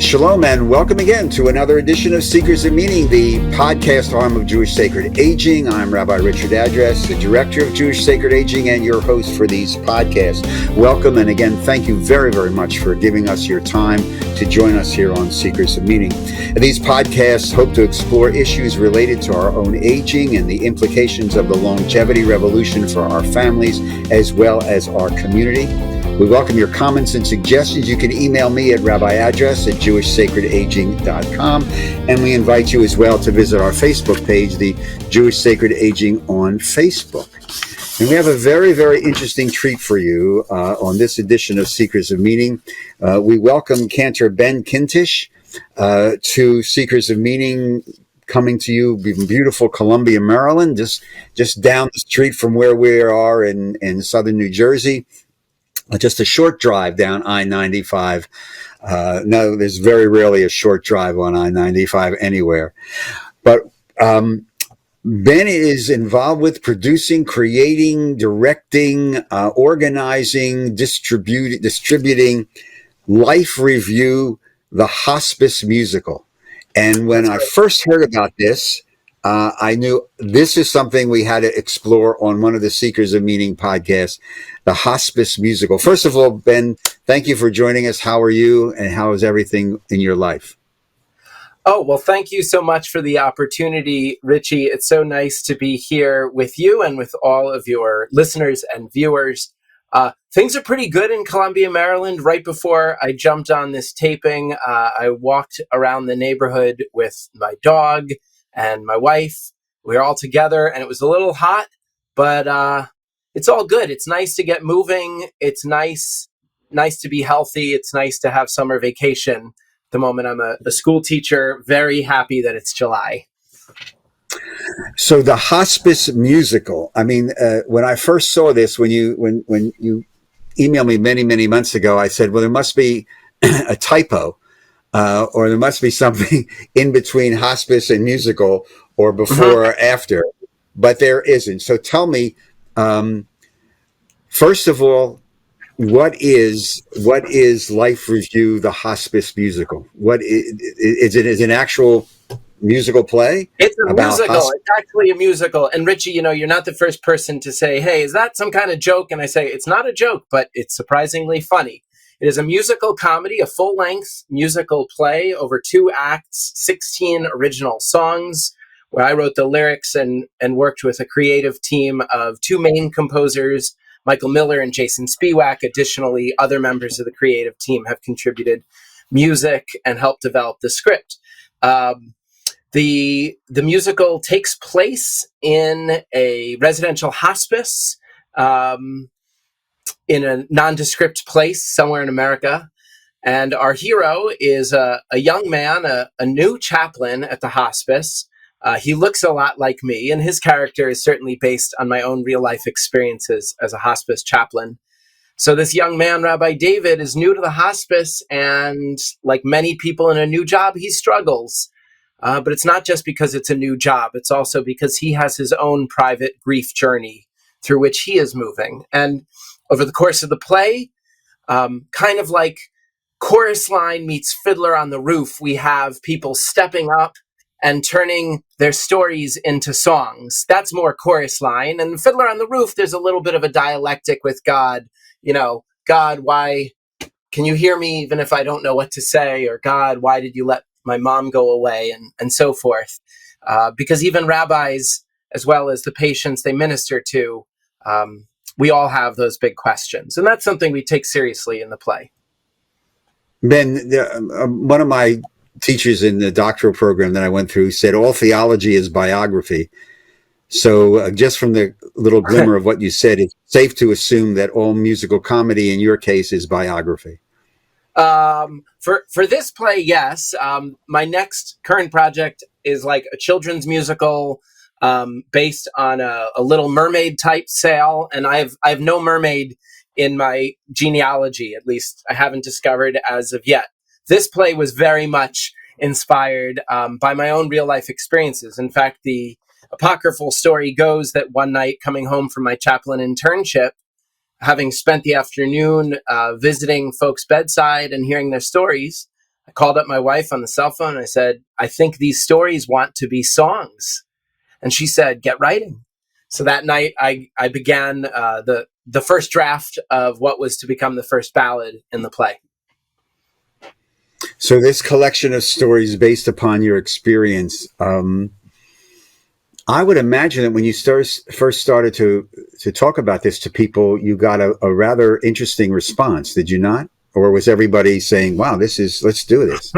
Shalom and welcome again to another edition of Seekers of Meaning, the podcast arm of Jewish Sacred Aging. I'm Rabbi Richard Address, the director of Jewish Sacred Aging and your host for these podcasts. Welcome, and again, thank you very, very much for giving us your time to join us here on Seekers of Meaning. These podcasts hope to explore issues related to our own aging and the implications of the longevity revolution for our families as well as our community. We welcome your comments and suggestions. You can email me at rabbiaddress@jewishsacredaging.com. And we invite you as well to visit our Facebook page, the Jewish Sacred Aging on Facebook. And we have a very, very interesting treat for you on this edition of Seekers of Meaning. We welcome Cantor Ben Kintisch to Seekers of Meaning, coming to you from beautiful Columbia, Maryland, just down the street from where we are in southern New Jersey. Just a short drive down I-95. No, there's very rarely a short drive on I-95 anywhere. But Ben is involved with producing, creating, directing, organizing, distributing Life Review, the Hospice Musical. And when I first heard about this, I knew this is something we had to explore on one of the Seekers of Meaning podcasts, the Hospice Musical. First of all, Ben, thank you for joining us. How are you, and how is everything in your life? Oh, well, thank you so much for the opportunity, Richie. It's so nice to be here with you and with all of your listeners and viewers. Things are pretty good in Columbia, Maryland. Right before I jumped on this taping, I walked around the neighborhood with my dog and my wife. We were all together, and it was a little hot, but it's all good. It's nice to get moving. It's nice to be healthy. It's nice to have summer vacation. At the moment, I'm a school teacher, very happy that it's July. So the Hospice Musical, I mean, when I first saw this, when you emailed me many, many months ago, I said, well, there must be a typo. Or there must be something in between hospice and musical, or before or after, but there isn't. So tell me, first of all, what is Life Review, the Hospice Musical? What is it? Is it an actual musical play? It's a musical. It's actually a musical. And Richie, you're not the first person to say, hey, is that some kind of joke? And I say, it's not a joke, but it's surprisingly funny. It is a musical comedy, a full-length musical play over 2 acts, 16 original songs, where I wrote the lyrics and worked with a creative team of 2 main composers, Michael Miller and Jason Spiewak. Additionally, other members of the creative team have contributed music and helped develop the script. The musical takes place in a residential hospice, in a nondescript place somewhere in America. And our hero is a young man, a new chaplain at the hospice. He looks a lot like me, and his character is certainly based on my own real-life experiences as a hospice chaplain. So this young man, Rabbi David, is new to the hospice, and like many people in a new job, he struggles. But it's not just because it's a new job. It's also because he has his own private grief journey through which he is moving. And over the course of the play, kind of like Chorus Line meets Fiddler on the Roof, we have people stepping up and turning their stories into songs. That's more Chorus Line. And Fiddler on the Roof, there's a little bit of a dialectic with God. God, why can you hear me even if I don't know what to say? Or God, why did you let my mom go away? And so forth. Because even rabbis, as well as the patients they minister to, we all have those big questions. And that's something we take seriously in the play. Ben, one of my teachers in the doctoral program that I went through said all theology is biography. So just from the little glimmer of what you said, it's safe to assume that all musical comedy in your case is biography. For this play, yes. My next current project is like a children's musical based on a Little Mermaid type sale, and I have no mermaid in my genealogy. At least I haven't discovered as of yet. This play was very much inspired by my own real life experiences. In fact, the apocryphal story goes that one night, coming home from my chaplain internship, having spent the afternoon visiting folks' bedside and hearing their stories, I called up my wife on the cell phone and I said, I think these stories want to be songs. And she said, get writing. So that night I began the first draft of what was to become the first ballad in the play. So this collection of stories based upon your experience, I would imagine that when you first started to talk about this to people, you got a rather interesting response. Did you not? Or was everybody saying, wow, let's do this?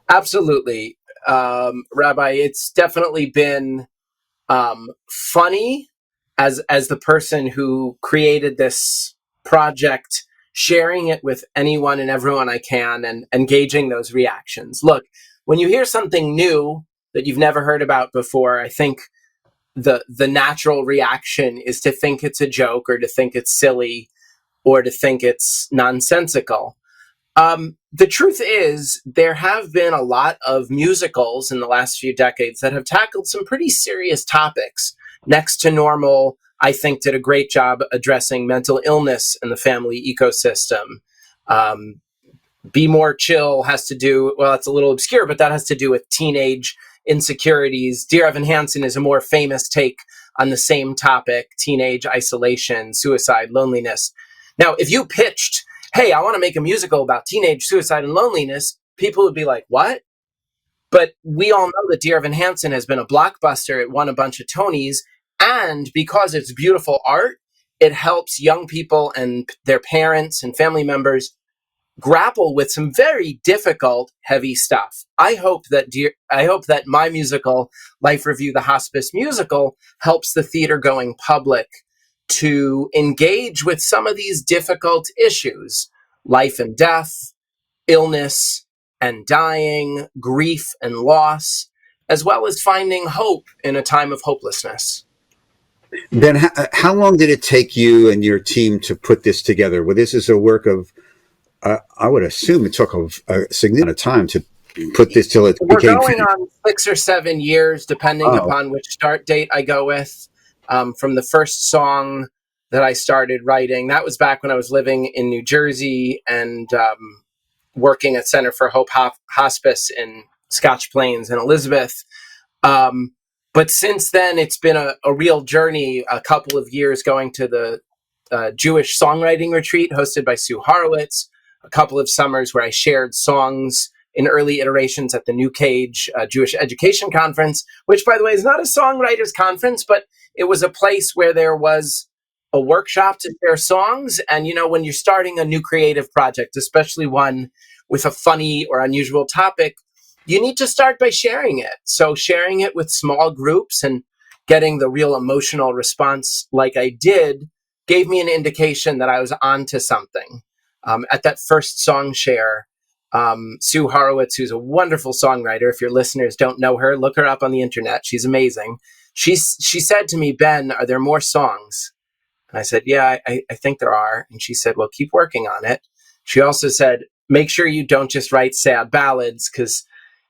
Absolutely. Rabbi, it's definitely been funny as the person who created this project, sharing it with anyone and everyone I can and engaging those reactions. Look, when you hear something new that you've never heard about before, I think the natural reaction is to think it's a joke or to think it's silly or to think it's nonsensical. The truth is, there have been a lot of musicals in the last few decades that have tackled some pretty serious topics. Next to Normal, I think, did a great job addressing mental illness in the family ecosystem. Be More Chill has to do, well, it's a little obscure, but that has to do with teenage insecurities. Dear Evan Hansen is a more famous take on the same topic: teenage isolation, suicide, loneliness. Now, if you pitched, hey, I want to make a musical about teenage suicide and loneliness, people would be like, what? But we all know that Dear Evan Hansen has been a blockbuster. It won a bunch of Tonys. And because it's beautiful art, it helps young people and their parents and family members grapple with some very difficult, heavy stuff. I hope that my musical, Life Review, the Hospice Musical, helps the theater-going public to engage with some of these difficult issues: life and death, illness and dying, grief and loss, as well as finding hope in a time of hopelessness. Ben, how long did it take you and your team to put this together? Well, this is a work of, I would assume it took a significant amount of time to put this till it We're became going finished. on 6 or 7 years, depending upon which start date I go with. From the first song that I started writing, that was back when I was living in New Jersey and working at Center for Hope Hospice in Scotch Plains and Elizabeth. But since then, it's been a real journey, a couple of years going to the Jewish songwriting retreat hosted by Sue Horowitz, a couple of summers where I shared songs in early iterations at the New Cage Jewish Education Conference, which, by the way, is not a songwriters conference, but it was a place where there was a workshop to share songs. And, you know, when you're starting a new creative project, especially one with a funny or unusual topic, you need to start by sharing it. So sharing it with small groups and getting the real emotional response like I did gave me an indication that I was onto something. At that first song share, Sue Horowitz, who's a wonderful songwriter, if your listeners don't know her, look her up on the internet. She's amazing. She said to me, Ben, are there more songs? And I said, yeah, I think there are. And she said, well, keep working on it. She also said, make sure you don't just write sad ballads, because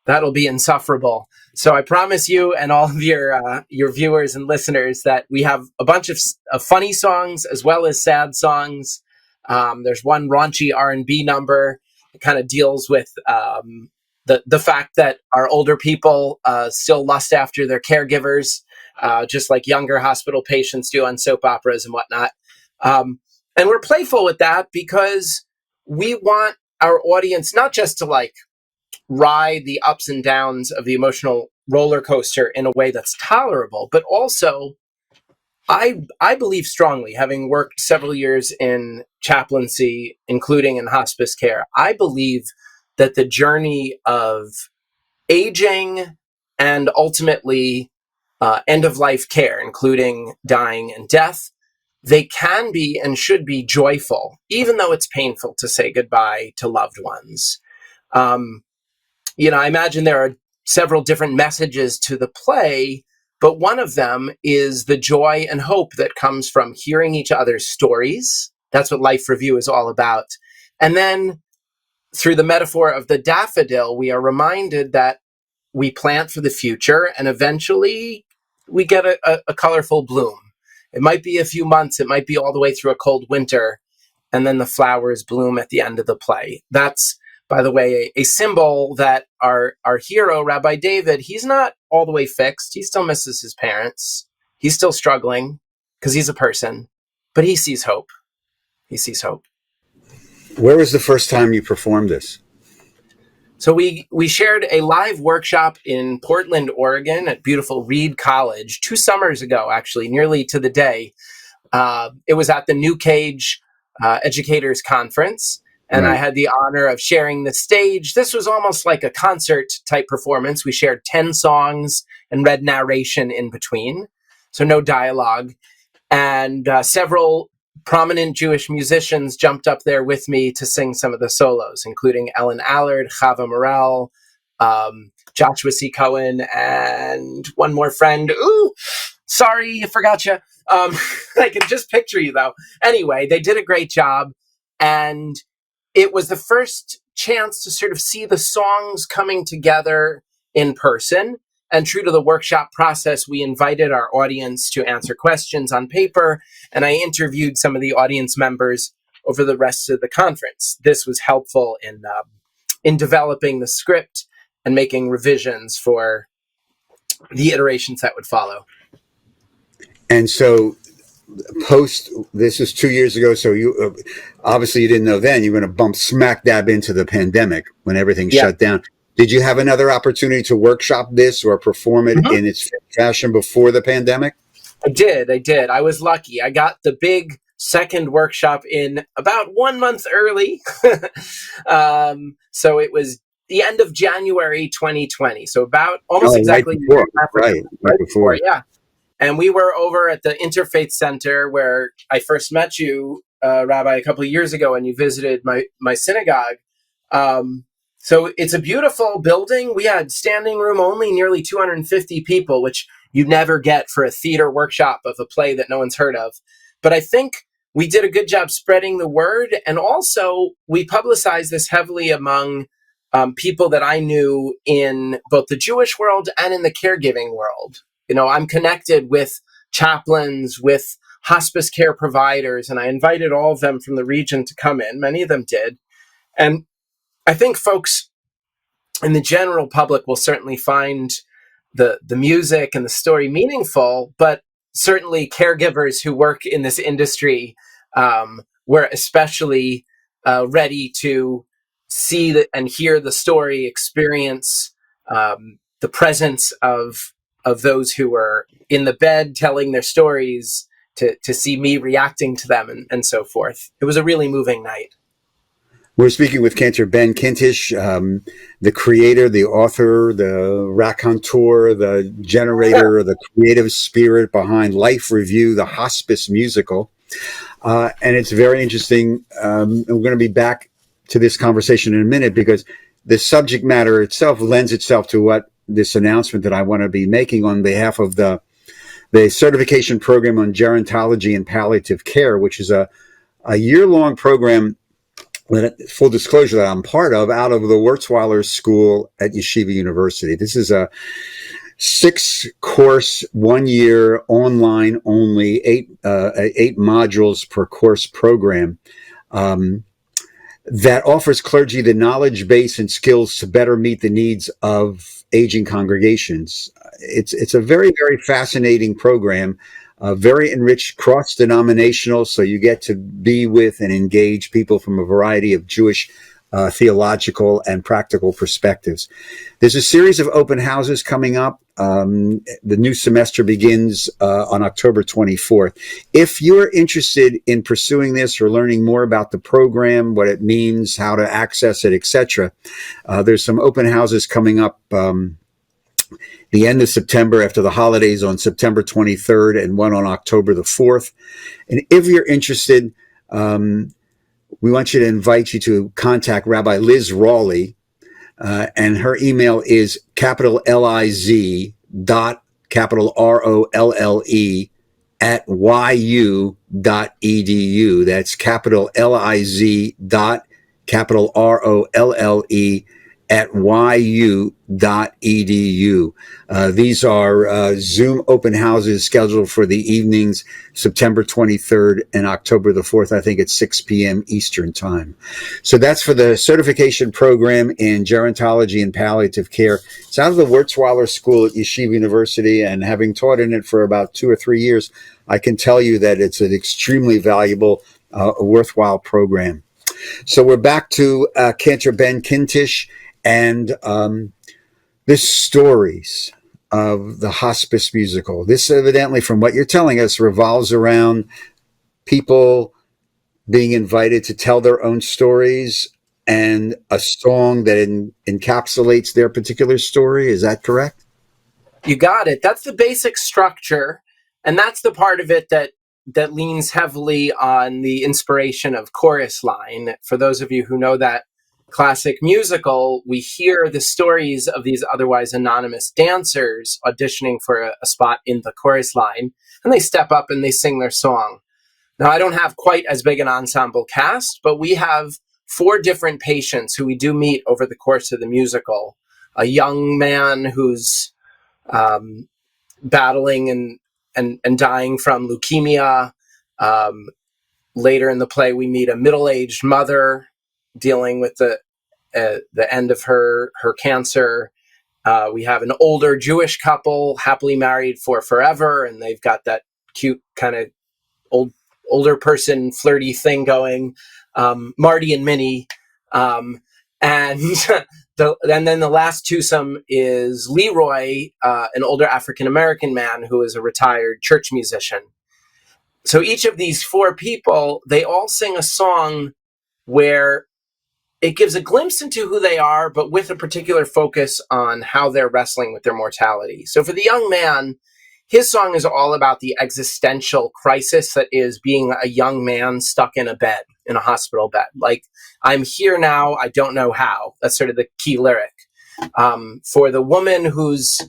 that'll be insufferable. So I promise you and all of your viewers and listeners that we have a bunch of funny songs as well as sad songs. There's one raunchy R&B number that kind of deals with the fact that our older people still lust after their caregivers, just like younger hospital patients do on soap operas and whatnot. And we're playful with that because we want our audience not just to like ride the ups and downs of the emotional roller coaster in a way that's tolerable, but also I believe strongly, having worked several years in chaplaincy, including in hospice care, I believe that the journey of aging and ultimately end-of-life care, including dying and death, they can be and should be joyful, even though it's painful to say goodbye to loved ones. I imagine there are several different messages to the play, but one of them is the joy and hope that comes from hearing each other's stories. That's what Life Review is all about. And then through the metaphor of the daffodil, we are reminded that we plant for the future and eventually we get a colorful bloom. It might be a few months, it might be all the way through a cold winter, and then the flowers bloom at the end of the play. That's by the way, a symbol that our hero, Rabbi David, he's not all the way fixed. He still misses his parents. He's still struggling because he's a person, but he sees hope. He sees hope. Where was the first time you performed this? So we shared a live workshop in Portland, Oregon at beautiful Reed College 2 summers ago, actually, nearly to the day. It was at the New Cage Educators Conference, and Right. I had the honor of sharing the stage. This was almost like a concert type performance. We shared 10 songs and read narration in between, so no dialogue. And several prominent Jewish musicians jumped up there with me to sing some of the solos, including Ellen Allard, Chava Morel, Joshua C. Cohen, and one more friend. Ooh, sorry, I forgot you. I can just picture you, though. Anyway, they did a great job, and it was the first chance to sort of see the songs coming together in person. And true to the workshop process, we invited our audience to answer questions on paper, and I interviewed some of the audience members over the rest of the conference. This was helpful in developing the script and making revisions for the iterations that would follow. And so this is 2 years ago, so you obviously you didn't know then you were going to bump smack dab into the pandemic when everything shut down. Did you have another opportunity to workshop this or perform it in its fashion before the pandemic? I did. I was lucky. I got the big second workshop in about 1 month early. So it was the end of January 2020. So about almost exactly right before. Yeah. And we were over at the Interfaith Center where I first met you, Rabbi, a couple of years ago, and you visited my synagogue. So it's a beautiful building. We had standing room only, nearly 250 people, which you never get for a theater workshop of a play that no one's heard of. But I think we did a good job spreading the word. And also we publicized this heavily among people that I knew in both the Jewish world and in the caregiving world. You know, I'm connected with chaplains, with hospice care providers, and I invited all of them from the region to come in. Many of them did. And I think folks in the general public will certainly find the music and the story meaningful, but certainly caregivers who work in this industry were especially ready to see and hear the story, experience the presence of those who were in the bed telling their stories, to see me reacting to them and so forth. It was a really moving night. We're speaking with Cantor Ben Kintisch, the creator, the author, the raconteur, the generator, the creative spirit behind Life Review, the Hospice Musical. And it's very interesting. And we're going to be back to this conversation in a minute because the subject matter itself lends itself to what this announcement that I want to be making on behalf of the certification program on gerontology and palliative care, which is a year-long program, full disclosure, that I'm part of, out of the Wurzweiler School at Yeshiva University. This is a 6-course, 1 year, online only, 8 modules per course program that offers clergy the knowledge base and skills to better meet the needs of aging congregations. It's a very, very fascinating program. Very enriched, cross-denominational, so you get to be with and engage people from a variety of Jewish theological and practical perspectives. There's a series of open houses coming up. The new semester begins on October 24th. If you're interested in pursuing this or learning more about the program, what it means, how to access it, etc., there's some open houses coming up the end of September after the holidays on September 23rd and one on October the 4th. And if you're interested, we want you to invite you to contact Rabbi Liz Rawley, and her email is Liz ROLLE @yu.edu. That's Liz ROLLE at yu.edu. These are Zoom open houses scheduled for the evenings, September 23rd and October the 4th, I think at 6 p.m. Eastern Time. So that's for the certification program in gerontology and palliative care. It's out of the Wurzweiler School at Yeshiva University, and having taught in it for about 2 or 3 years, I can tell you that it's an extremely valuable, worthwhile program. So we're back to Cantor Ben Kintisch and the stories of the Hospice Musical. This evidently, from what you're telling us, revolves around people being invited to tell their own stories and a song that encapsulates their particular story. Is that correct? You got it. That's the basic structure. And that's the part of it that leans heavily on the inspiration of chorus line. For those of you who know that classic musical, we hear the stories of these otherwise anonymous dancers auditioning for a spot in the chorus line, and they step up and they sing their song. Now, I don't have quite as big an ensemble cast, but we have 4 different patients who we do meet over the course of the musical. A young man who's battling and dying from leukemia. Later in the play, we meet a middle-aged mother dealing with the end of her cancer. We have an older Jewish couple happily married for forever, and they've got that cute kind of older person flirty thing going, Marty and Minnie. And then the last twosome is Leroy, an older African-American man who is a retired church musician. So each of these 4 people, they all sing a song where it gives a glimpse into who they are, but with a particular focus on how they're wrestling with their mortality. So for the young man, his song is all about the existential crisis that is being a young man stuck in a bed, in a hospital bed. Like, I'm here now, I don't know how. That's sort of the key lyric. For the woman who's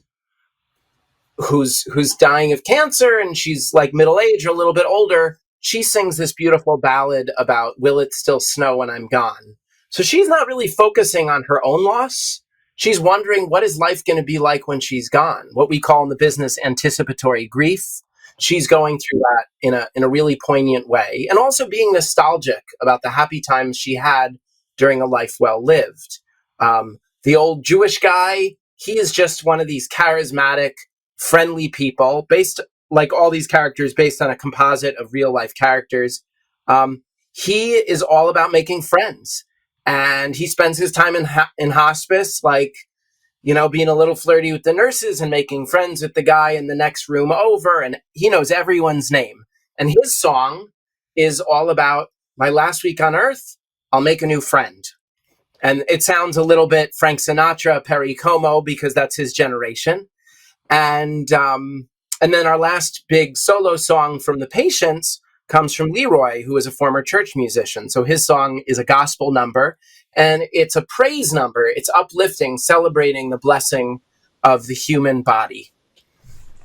dying of cancer and she's like middle-aged or a little bit older, she sings this beautiful ballad about, will it still snow when I'm gone? So she's not really focusing on her own loss. She's wondering, what is life going to be like when she's gone? What we call in the business anticipatory grief. She's going through that in a really poignant way, and also being nostalgic about the happy times she had during a life well lived. The old Jewish guy, he is just one of these charismatic, friendly people, based, like all these characters, based on a composite of real life characters. He is all about making friends, and he spends his time in hospice, like, being a little flirty with the nurses and making friends with the guy in the next room over, and he knows everyone's name. And his song is all about, my last week on earth, I'll make a new friend. And it sounds a little bit Frank Sinatra, Perry Como, because that's his generation. And then our last big solo song from the patients comes from Leroy, who is a former church musician. So his song is a gospel number, and it's a praise number. It's uplifting, celebrating the blessing of the human body.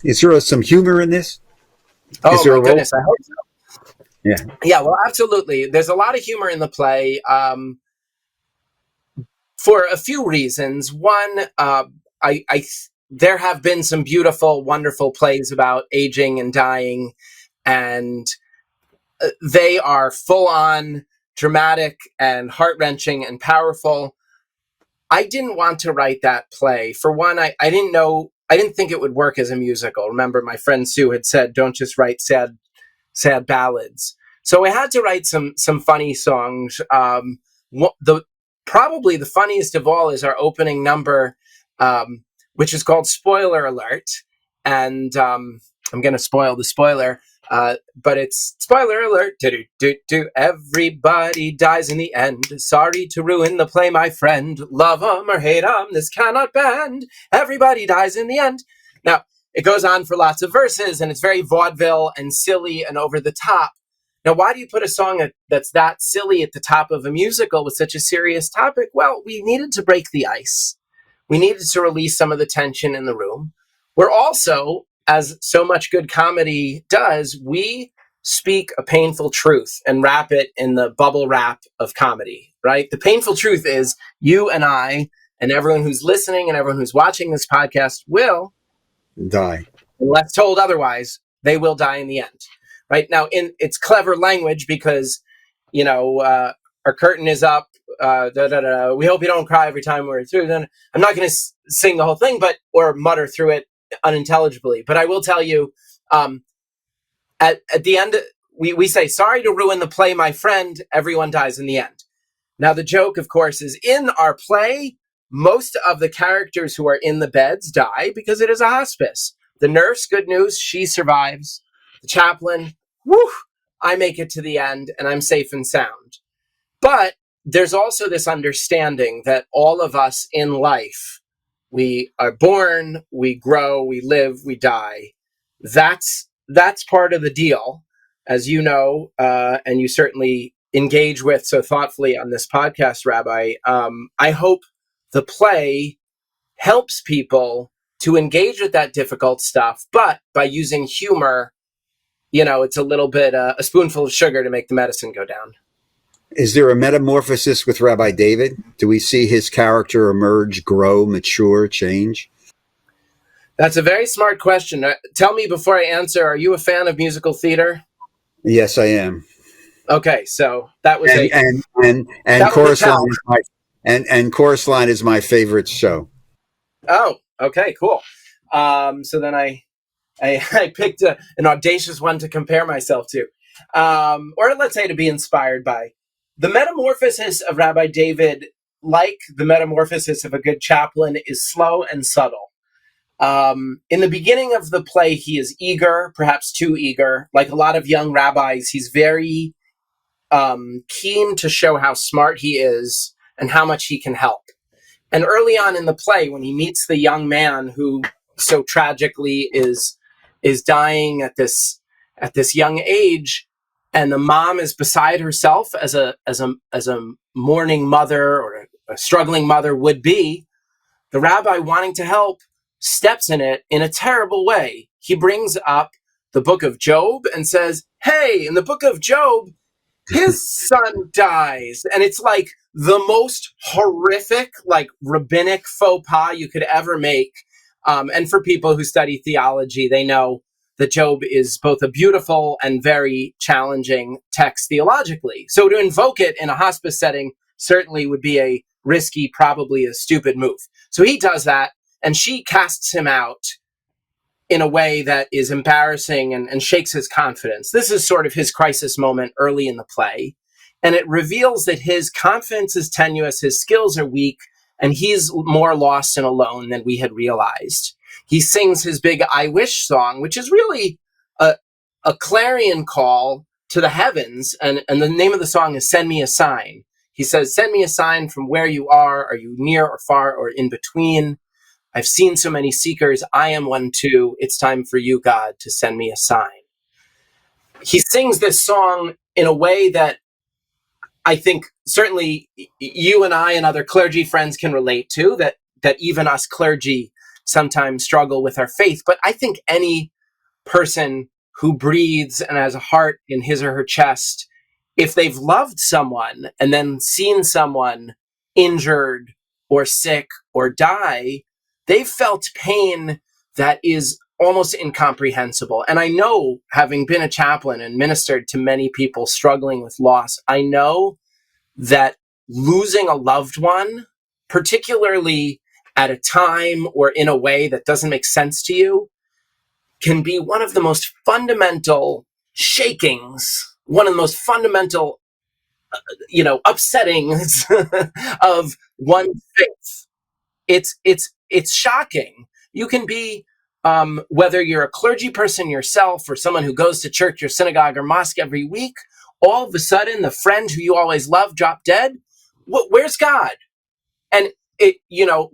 Is there some humor in this? Oh, my goodness, I hope so. Yeah, well, absolutely. There's a lot of humor in the play for a few reasons. One, there have been some beautiful, wonderful plays about aging and dying, and they are full-on dramatic and heart-wrenching and powerful. I didn't want to write that play. For one, I didn't think it would work as a musical. Remember, my friend Sue had said, don't just write sad ballads. So I had to write some funny songs. Probably the funniest of all is our opening number, which is called Spoiler Alert. And I'm going to spoil the spoiler, but it's spoiler alert. Everybody dies in the end. Sorry to ruin the play, my friend. Love 'em or hate 'em, this cannot bend. Everybody dies in the end. Now, it goes on for lots of verses, and it's very vaudeville and silly and over the top. Now, why do you put a song that's that silly at the top of a musical with such a serious topic? Well, we needed to break the ice. We needed to release some of the tension in the room. We're also, as so much good comedy does, we speak a painful truth and wrap it in the bubble wrap of comedy, right? The painful truth is you and I and everyone who's listening and everyone who's watching this podcast will Die. Unless told otherwise, they will die in the end. Right now, it's clever language because, our curtain is up. We hope you don't cry every time we're through. Then I'm not going to sing the whole thing, or mutter through it unintelligibly. But I will tell you, at the end, we say, "Sorry to ruin the play, my friend. Everyone dies in the end." Now, the joke, of course, is in our play, most of the characters who are in the beds die because it is a hospice. The nurse, good news, she survives. The chaplain, whew, I make it to the end and I'm safe and sound. But there's also this understanding that all of us in life, we are born, we grow, we live, we die. That's part of the deal, as you know, and you certainly engage with so thoughtfully on this podcast, Rabbi. I hope the play helps people to engage with that difficult stuff, but by using humor, it's a little bit a spoonful of sugar to make the medicine go down. Is there a metamorphosis with Rabbi David? Do we see his character emerge, grow, mature, change? That's a very smart question. Tell me before I answer, are you a fan of musical theater? Yes, I am. Okay, so that was Chorus Line is my favorite show. Oh, okay, cool. So then I picked an audacious one to compare myself to, or let's say to be inspired by. The metamorphosis of Rabbi David, like the metamorphosis of a good chaplain, is slow and subtle. In the beginning of the play, he is eager, perhaps too eager. Like a lot of young rabbis, he's very keen to show how smart he is and how much he can help. And early on in the play, when he meets the young man who so tragically is dying at this young age, and the mom is beside herself as a mourning mother or a struggling mother would be, the rabbi, wanting to help, steps in it in a terrible way. He brings up the book of Job and says, "Hey, in the book of Job, his son dies." And it's like the most horrific, like rabbinic faux pas you could ever make. And for people who study theology, they know that Job is both a beautiful and very challenging text theologically. So to invoke it in a hospice setting certainly would be a risky, probably a stupid move. So he does that, and she casts him out in a way that is embarrassing and shakes his confidence. This is sort of his crisis moment early in the play. And it reveals that his confidence is tenuous, his skills are weak, and he's more lost and alone than we had realized. He sings his big "I Wish" song, which is really a clarion call to the heavens. And the name of the song is "Send Me a Sign." He says, "Send me a sign from where you are. Are you near or far or in between? I've seen so many seekers. I am one too. It's time for you, God, to send me a sign." He sings this song in a way that I think certainly you and I and other clergy friends can relate to, that even us clergy sometimes struggle with our faith. But I think any person who breathes and has a heart in his or her chest, if they've loved someone and then seen someone injured or sick or die, they've felt pain that is almost incomprehensible. And I know, having been a chaplain and ministered to many people struggling with loss, I know that losing a loved one, particularly at a time or in a way that doesn't make sense to you, can be one of the most fundamental shakings, one of the most fundamental, upsettings of one's faith. It's shocking. You can be, whether you're a clergy person yourself or someone who goes to church or synagogue or mosque every week, all of a sudden the friend who you always loved dropped dead. Where's God? And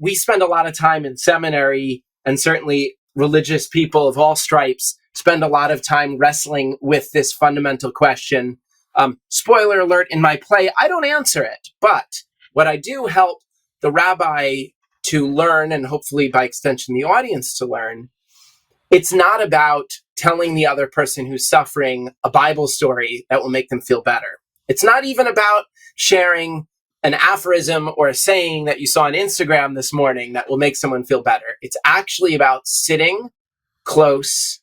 we spend a lot of time in seminary, and certainly religious people of all stripes spend a lot of time wrestling with this fundamental question. Spoiler alert, in my play, I don't answer it, but what I do help the rabbi to learn, and hopefully by extension the audience to learn, it's not about telling the other person who's suffering a Bible story that will make them feel better. It's not even about sharing an aphorism or a saying that you saw on Instagram this morning that will make someone feel better. It's actually about sitting close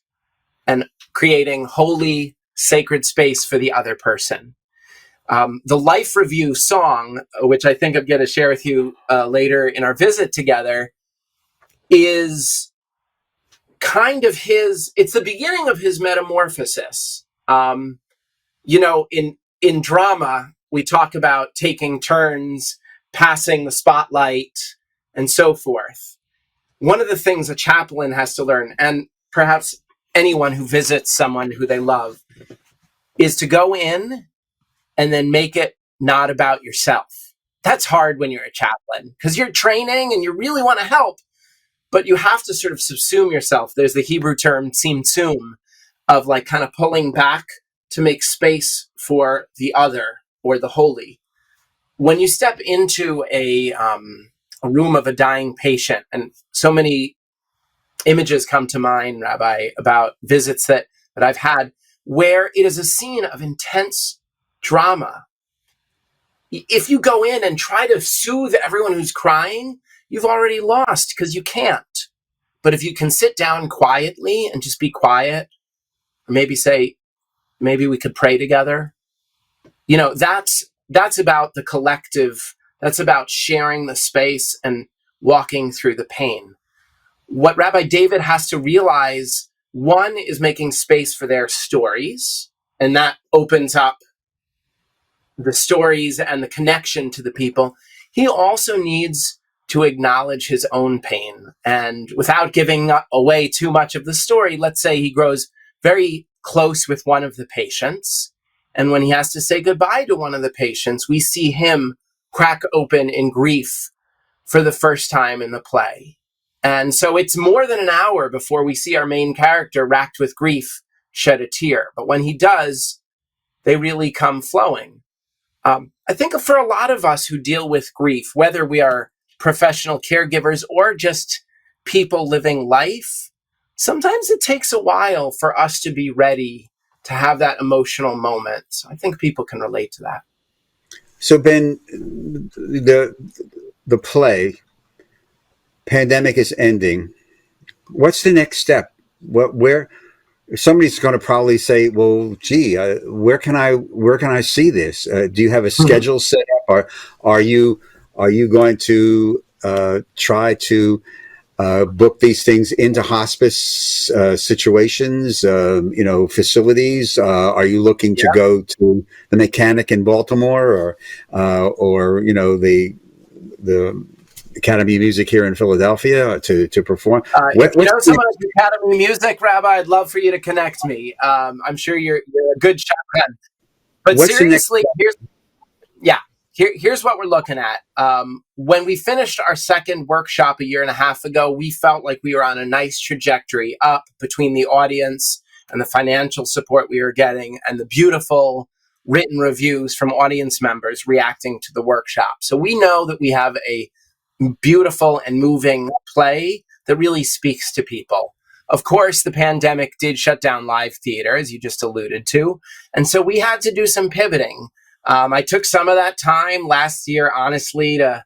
and creating holy, sacred space for the other person. The Life Review song, which I think I'm going to share with you later in our visit together, is kind of it's the beginning of his metamorphosis. In drama, we talk about taking turns, passing the spotlight, and so forth. One of the things a chaplain has to learn, and perhaps anyone who visits someone who they love, is to go in and then make it not about yourself. That's hard when you're a chaplain because you're training and you really want to help, but you have to sort of subsume yourself. There's the Hebrew term tzimtzum of like kind of pulling back to make space for the other or the holy. When you step into a room of a dying patient, and so many images come to mind, Rabbi, about visits that I've had where it is a scene of intense drama. If you go in and try to soothe everyone who's crying, you've already lost because you can't. But if you can sit down quietly and just be quiet, or maybe say, maybe we could pray together. That's about the collective. That's about sharing the space and walking through the pain. What Rabbi David has to realize, one, is making space for their stories, and that opens up the stories and the connection to the people. He also needs to acknowledge his own pain. And without giving away too much of the story, let's say he grows very close with one of the patients. And when he has to say goodbye to one of the patients, we see him crack open in grief for the first time in the play. And so it's more than an hour before we see our main character, racked with grief, shed a tear. But when he does, they really come flowing. I think for a lot of us who deal with grief, whether we are professional caregivers or just people living life, sometimes it takes a while for us to be ready to have that emotional moment. So I think people can relate to that. So Ben, the play, pandemic is ending. What's the next step? Where somebody's going to probably say, "Well, gee, where can I see this? Do you have a schedule set up, or are you going to try to book these things into hospice situations, facilities? Are you looking to go to the Mechanic in Baltimore, or the Academy Music here in Philadelphia to perform?" If you know someone at the Academy Music, Rabbi, I'd love for you to connect me. I'm sure you're a good chaplain. But seriously, here's what we're looking at. When we finished our second workshop a year and a half ago, we felt like we were on a nice trajectory up between the audience and the financial support we were getting and the beautiful written reviews from audience members reacting to the workshop. So we know that we have a beautiful and moving play that really speaks to people. Of course, the pandemic did shut down live theater, as you just alluded to. And so we had to do some pivoting. I took some of that time last year, honestly, to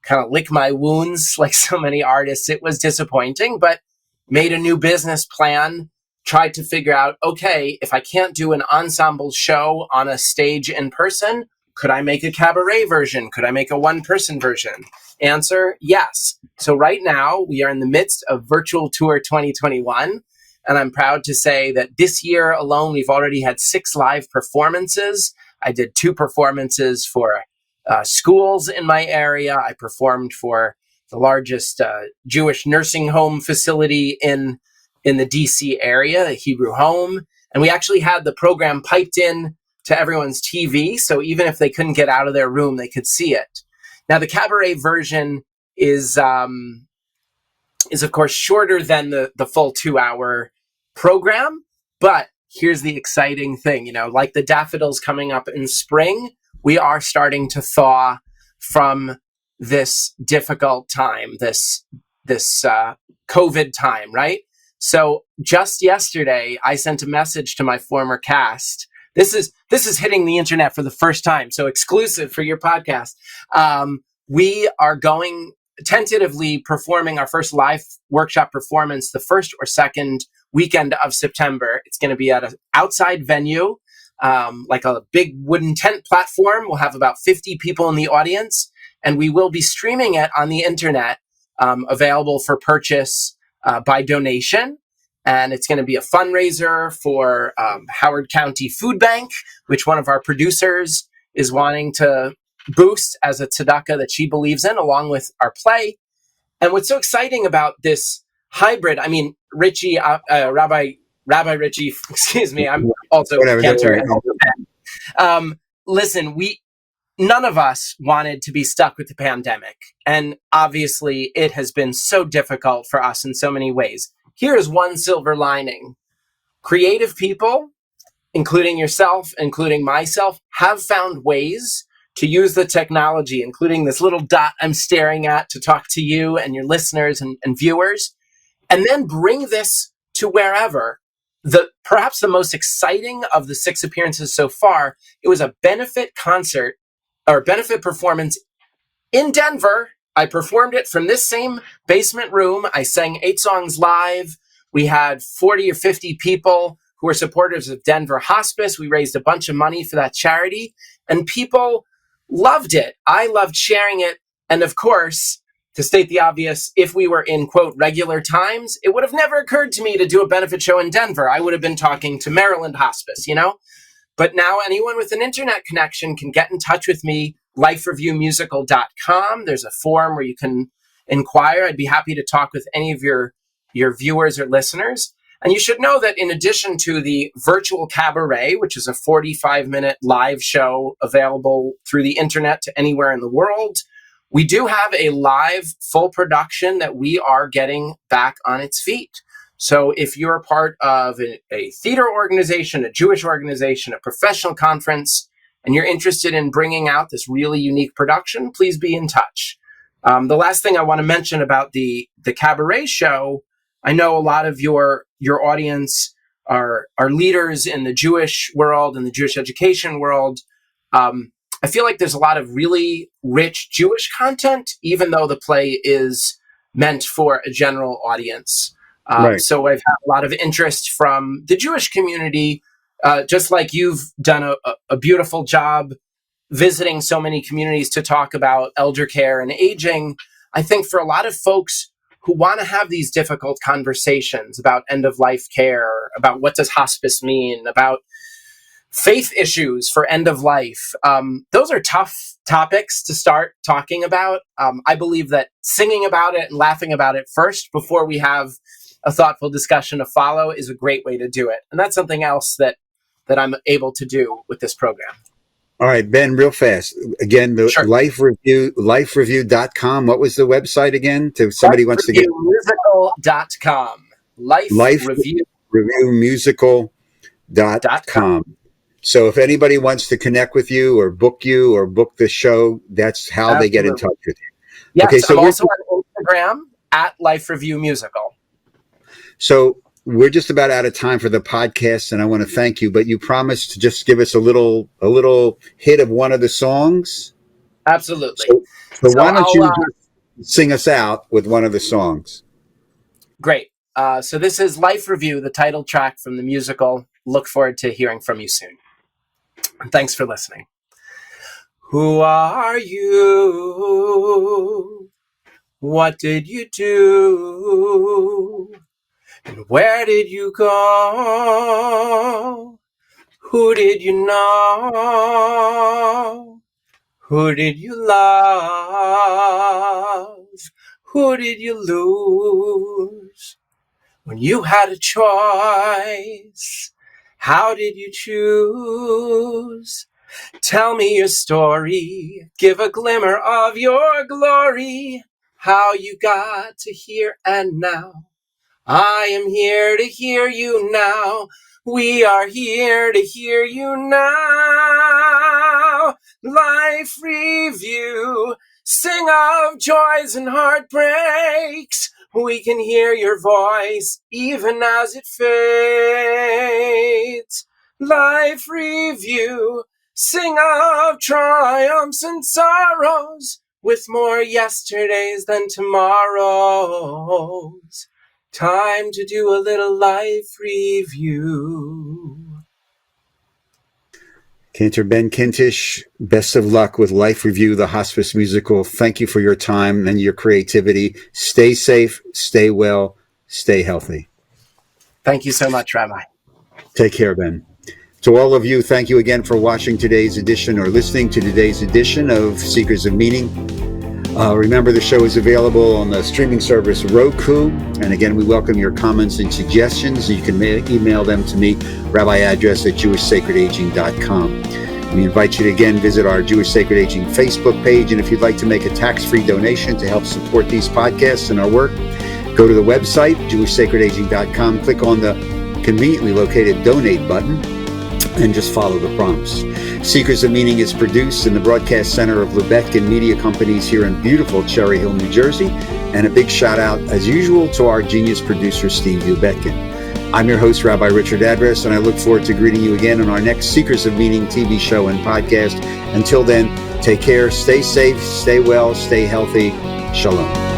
kind of lick my wounds like so many artists. It was disappointing, but made a new business plan, tried to figure out, okay, if I can't do an ensemble show on a stage in person, could I make a cabaret version? Could I make a one-person version? Answer, yes. So right now, we are in the midst of Virtual Tour 2021, and I'm proud to say that this year alone, we've already had 6 live performances. I did 2 performances for schools in my area. I performed for the largest Jewish nursing home facility in the DC area, the Hebrew Home. And we actually had the program piped in to everyone's TV. So even if they couldn't get out of their room, they could see it. Now, the cabaret version is of course shorter than the full 2-hour program. But here's the exciting thing, like the daffodils coming up in spring, we are starting to thaw from this difficult time, this COVID time, right? So just yesterday, I sent a message to my former cast this is hitting the internet for the first time, so exclusive for your podcast. We are going tentatively performing our first live workshop performance the first or second weekend of September. It's going to be at an outside venue, like a big wooden tent platform. We'll have about 50 people in the audience, and we will be streaming it on the internet, available for purchase by donation. And it's going to be a fundraiser for Howard County Food Bank, which one of our producers is wanting to boost as a tzedakah that she believes in, along with our play. And what's so exciting about this hybrid, I mean, Richie, Rabbi Richie, excuse me, I'm also Cantor. Listen, none of us wanted to be stuck with the pandemic. And obviously, it has been so difficult for us in so many ways. Here is one silver lining. Creative people, including yourself, including myself, have found ways to use the technology, including this little dot I'm staring at, to talk to you and your listeners and viewers, and then bring this to wherever. Perhaps the most exciting of the 6 appearances so far, it was a benefit concert or benefit performance in Denver. I performed it from this same basement room. I sang 8 songs live. We had 40 or 50 people who were supporters of Denver Hospice. We raised a bunch of money for that charity, and people loved it. I loved sharing it. And of course, to state the obvious, if we were in, quote, regular times, it would have never occurred to me to do a benefit show in Denver. I would have been talking to Maryland Hospice, But now anyone with an internet connection can get in touch with me, lifereviewmusical.com. There's a form where you can inquire. I'd be happy to talk with any of your viewers or listeners. And you should know that in addition to the virtual cabaret, which is a 45-minute live show available through the internet to anywhere in the world, we do have a live full production that we are getting back on its feet. So if you're a part of a theater organization, a Jewish organization, a professional conference, and you're interested in bringing out this really unique production, please be in touch. The last thing I want to mention about the cabaret show, I know a lot of your audience are leaders in the Jewish world and the Jewish education world. I feel like there's a lot of really rich Jewish content, even though the play is meant for a general audience. Right. So I've had a lot of interest from the Jewish community, just like you've done a beautiful job visiting so many communities to talk about elder care and aging. I think for a lot of folks who want to have these difficult conversations about end-of-life care, about what does hospice mean, about faith issues for end of life, those are tough topics to start talking about. I believe that singing about it and laughing about it first before we have a thoughtful discussion to follow is a great way to do it. And that's something else that I'm able to do with this program. All right, Ben, real fast. Again, the Sure. lifereview.com. What was the website again? To somebody wants to get Musical.com. lifereviewmusical.com. So if anybody wants to connect with you or book the show, that's how Absolutely. They get in touch with you. Yes, okay, so I'm also on Instagram at Life Review Musical. So we're just about out of time for the podcast, and I want to thank you, but you promised to just give us a little hit of one of the songs. Absolutely. So why don't you sing us out with one of the songs? Great. So this is Life Review, the title track from the musical. Look forward to hearing from you soon. Thanks for listening. Who are you? What did you do? And where did you go? Who did you know? Who did you love? Who did you lose? When you had a choice, how did you choose? Tell me your story, give a glimmer of your glory, how you got to here and now. I am here to hear you now. We are here to hear you now. Life Review, sing of joys and heartbreaks. We can hear your voice even as it fades. Life Review. Sing of triumphs and sorrows, with more yesterdays than tomorrows. Time to do a little life review. Cantor Ben Kintisch, best of luck with Life Review, the Hospice Musical. Thank you for your time and your creativity. Stay safe, stay well, stay healthy. Thank you so much, Rabbi. Take care, Ben. To all of you, thank you again for watching today's edition or listening to today's edition of Seekers of Meaning. Remember, the show is available on the streaming service Roku. And again, we welcome your comments and suggestions. You can email them to me, rabbi@jewishsacredaging.com. We invite you to again visit our Jewish Sacred Aging Facebook page. And if you'd like to make a tax-free donation to help support these podcasts and our work, go to the website, jewishsacredaging.com, click on the conveniently located donate button, and just follow the prompts. Seekers of Meaning is produced in the broadcast center of Lubetkin Media Companies here in beautiful Cherry Hill, New Jersey. And a big shout out, as usual, to our genius producer, Steve Lubetkin. I'm your host, Rabbi Richard Adress, and I look forward to greeting you again on our next Seekers of Meaning TV show and podcast. Until then, take care, stay safe, stay well, stay healthy. Shalom.